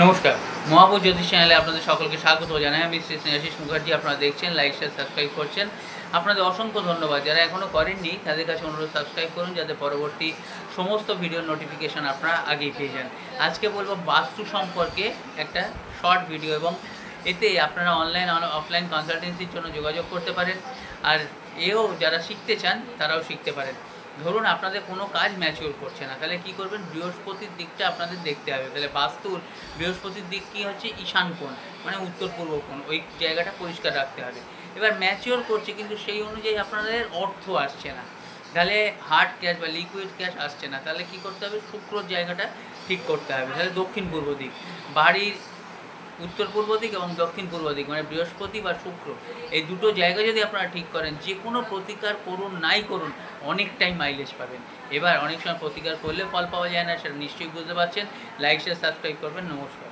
নমস্কার, মহাপুর জ্যোতিষ চ্যানেলে আপনাদের সকলকে স্বাগত জানাই। আমি শ্রী স্নেহাশিস মুখার্জি। আপনারা দেখছেন, লাইক শেয়ার সাবস্ক্রাইব করছেন। আপনাদের অসংখ্য ধন্যবাদ। যারা এখনও করেননি তাদের কাছে অনুরোধ সাবস্ক্রাইব করুন, যাতে পরবর্তী সমস্ত ভিডিওর নোটিফিকেশান আপনারা আগেই পেয়ে যান। আজকে বলবো বাস্তু সম্পর্কে একটা শর্ট ভিডিও, এবং এতে আপনারা অনলাইন অফলাইন কনসালটেন্সির জন্য যোগাযোগ করতে পারেন। আর এও যারা শিখতে চান তারাও শিখতে পারেন। ধরুন আপনাদের কোনো কাজ ম্যাচিওর করছে না, তাহলে কী করবেন? বৃহস্পতির দিকটা আপনাদের দেখতে হবে। তাহলে বাস্তুর বৃহস্পতির দিক কী হচ্ছে? ঈশান কোণ, মানে উত্তর পূর্ব কোণ। ওই জায়গাটা পরিষ্কার রাখতে হবে। এবার ম্যাচিওর করছে কিন্তু সেই অনুযায়ী আপনাদের অর্থ আসছে না, তাহলে হার্ড ক্যাশ বা লিকুইড ক্যাশ আসছে না, তাহলে কী করতে হবে? শুক্রর জায়গাটা ঠিক করতে হবে। তাহলে দক্ষিণ পূর্ব দিক, বাড়ির উত্তর পূর্ব দিক এবং দক্ষিণ পূর্ব দিক, মানে বৃহস্পতি বা শুক্র, এই দুটো জায়গা যদি আপনারা ঠিক করেন, যে কোনো প্রতিকার করুন নাই করুন, অনেকটাই মাইলেজ পাবেন। এবার অনেক সময় প্রতিকার করলে ফল পাওয়া যায় না, সেটা নিশ্চয়ই বুঝতে পারছেন। লাইক শেয়ার সাবস্ক্রাইব করবেন। নমস্কার।